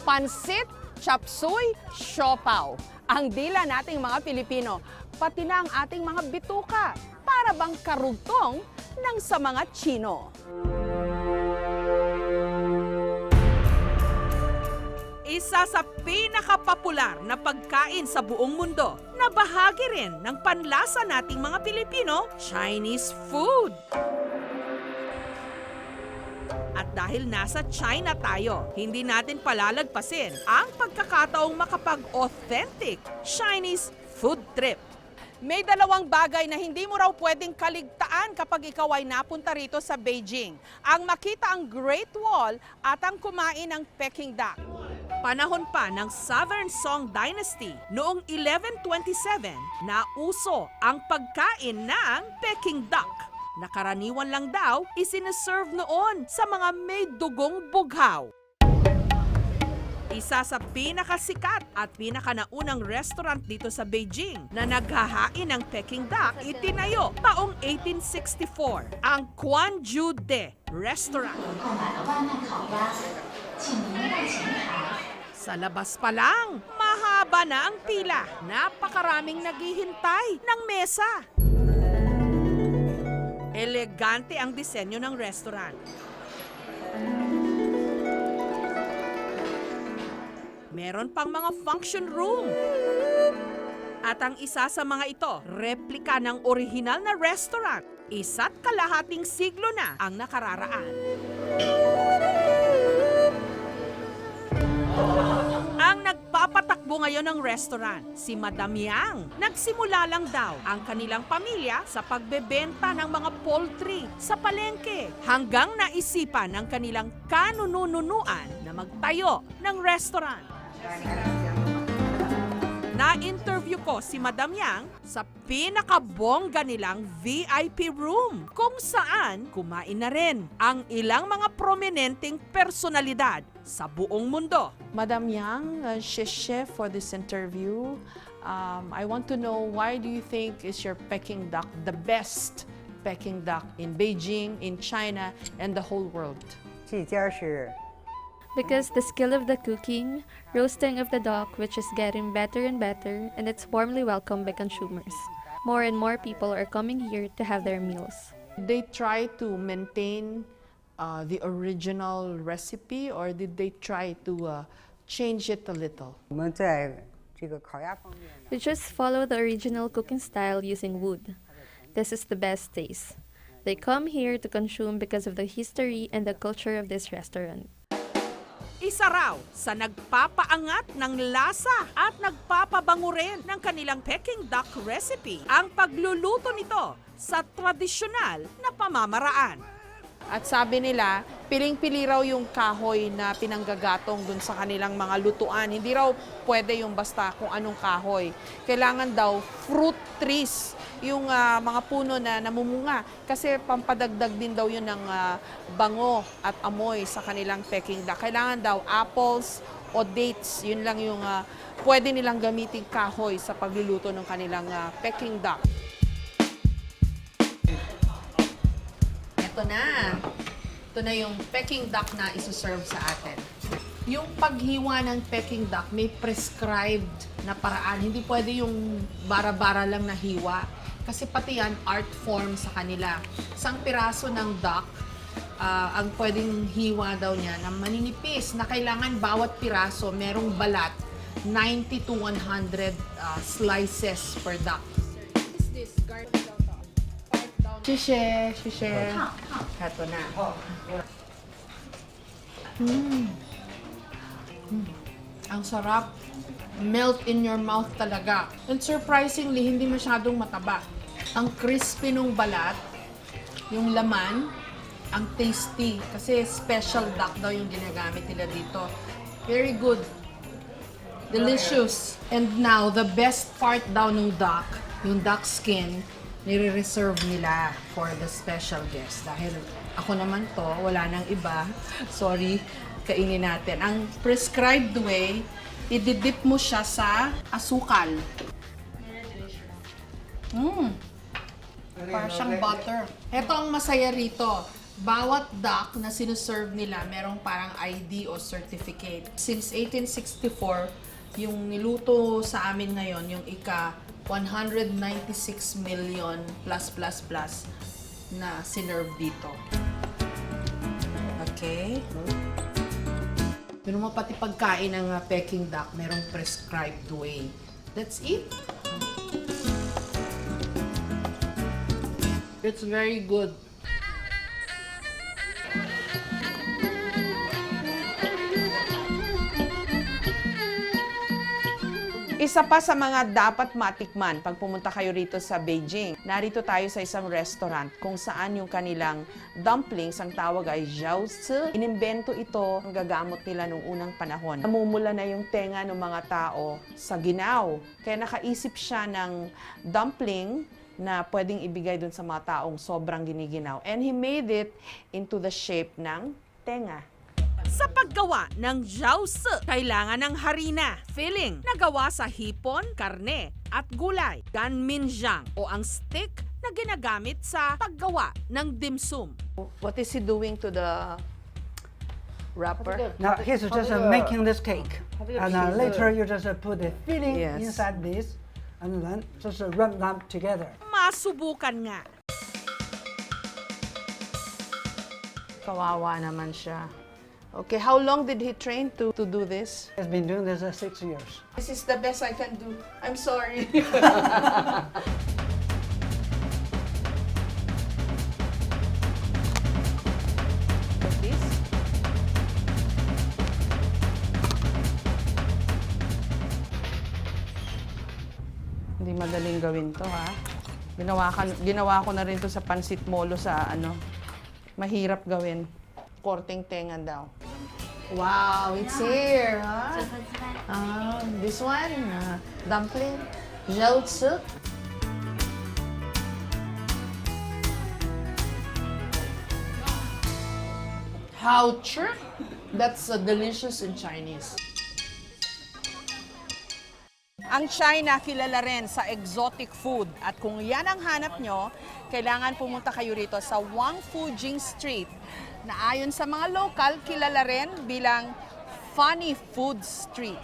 pansit, chapsuy, siopaw. Ang dila nating mga Pilipino, pati na ang ating mga bituka, para bang karugtong ng sa mga Chino. Isa sa pinakapopular na pagkain sa buong mundo na bahagi rin ng panlasa nating mga Pilipino, Chinese food. At dahil nasa China tayo, hindi natin palalagpasin ang pagkakataong makapag-authentic Chinese food trip. May dalawang bagay na hindi mo raw pwedeng kaligtaan kapag ikaw ay napunta rito sa Beijing. Ang makita ang Great Wall at ang kumain ng Peking duck. Panahon pa ng Southern Song Dynasty noong 1127 na uso ang pagkain ng Peking duck. Nakaraniwan lang daw isiniserve noon sa mga may dugong bughaw. Isa sa pinakasikat at pinakanaunang restaurant dito sa Beijing na naghahain ng Peking duck itinayo taong 1864, ang Quanju De Restaurant. Sa labas pa lang, mahaba na ang pila. Napakaraming naghihintay ng mesa. Elegante ang disenyo ng restaurant. Meron pang mga function room. At ang isa sa mga ito, replika ng orihinal na restaurant. Isa't kalahating siglo na ang nakararaan. Ang nagpapatakbo ngayon ng restaurant, si Madam Yang. Nagsimula lang daw ang kanilang pamilya sa pagbebenta ng mga poultry sa palengke hanggang naisipan ng kanilang kanununuan na magtayo ng restaurant. Na-interview ko si Madam Yang sa pinakabongga nilang VIP room kung saan kumain na rin ang ilang mga prominenteng personalidad sa buong mundo. Madam Yang, Sheshe for this interview. I want to know, why do you think is your Peking duck the best Peking duck in Beijing, in China, and the whole world? 这家是 Because the skill of the cooking, roasting of the duck, which is getting better and better, and it's warmly welcomed by consumers. More and more people are coming here to have their meals. They try to maintain the original recipe, or did they try to change it a little? 我们在这个烤鸭方面呢， We just follow the original cooking style using wood. This is the best taste. They come here to consume because of the history and the culture of this restaurant. Isa raw sa nagpapaangat ng lasa at nagpapabango rin ng kanilang Peking duck recipe ang pagluluto nito sa tradisyonal na pamamaraan. At sabi nila, piling-pili raw yung kahoy na pinanggagatong dun sa kanilang mga lutuan. Hindi raw pwede yung basta kung anong kahoy. Kailangan daw fruit trees, yung mga puno na namumunga. Kasi pampadagdag din daw yun ng bango at amoy sa kanilang Peking duck. Kailangan daw apples o dates, yun lang yung pwede nilang gamitin kahoy sa pagluluto ng kanilang Peking duck. Ito na. Ito na yung Peking duck na isuserve sa atin. Yung paghiwa ng Peking duck, may prescribed na paraan. Hindi pwede yung bara-bara lang na hiwa. Kasi pati yan, art form sa kanila. Isang piraso ng duck, ang pwedeng hiwa daw niya na maninipis, na kailangan bawat piraso merong balat, 90 to 100 slices per duck. Is this garlic? Shishe, shishe. Ito na. Ang sarap. Melt in your mouth talaga. And surprisingly, hindi masyadong mataba. Ang crispy nung balat, yung laman, ang tasty. Kasi special duck daw yung ginagamit nila dito. Very good. Delicious. And now, the best part daw ng duck, yung duck skin, nire-reserve nila for the special guest. Dahil ako naman to, wala nang iba. Sorry, kainin natin. Ang prescribed way, ididip mo siya sa asukal. Parang siyang butter. Ito ang masaya rito. Bawat duck na sinuserve nila, merong parang ID o certificate. Since 1864, yung niluto sa amin ngayon, yung ika 196 million plus na sinerve dito. Okay. Pero mo pati pagkain ng Peking duck, merong prescribed way. That's it. It's very good. Isa pa sa mga dapat matikman pag pumunta kayo rito sa Beijing. Narito tayo sa isang restaurant kung saan yung kanilang dumplings, ang tawag ay jiaozi. Inimbento ito, ang gagamot nila nung unang panahon. Namumula na yung tenga ng mga tao sa ginaw. Kaya nakaisip siya ng dumpling na pwedeng ibigay dun sa mga taong sobrang giniginaw. And he made it into the shape ng tenga. Sa paggawa ng jiaozi, kailangan ng harina, filling na gawa sa hipon, karne at gulay, ganminjiang o ang stick na ginagamit sa paggawa ng dimsum. What is he doing to the wrapper? Now he's just making this cake, and later you just put the filling Yes. inside this, and then just rub them together. Masubukan nga. Kawawa naman siya. Okay, how long did he train to do this? He's been doing this 6 years. This is the best I can do. I'm sorry. This? Hindi madaling gawin to, ha? Ginawa ko na rin to sa pansit molo sa ano. Mahirap gawin. Korteng tenga daw. Wow, it's here, huh? This one, dumpling, jiaozi. Hao-chi? That's delicious in Chinese. Ang China kilala rin sa exotic food at kung yan ang hanap nyo, kailangan pumunta kayo rito sa Wangfujing Street na ayon sa mga local kilala rin bilang Funny Food Street.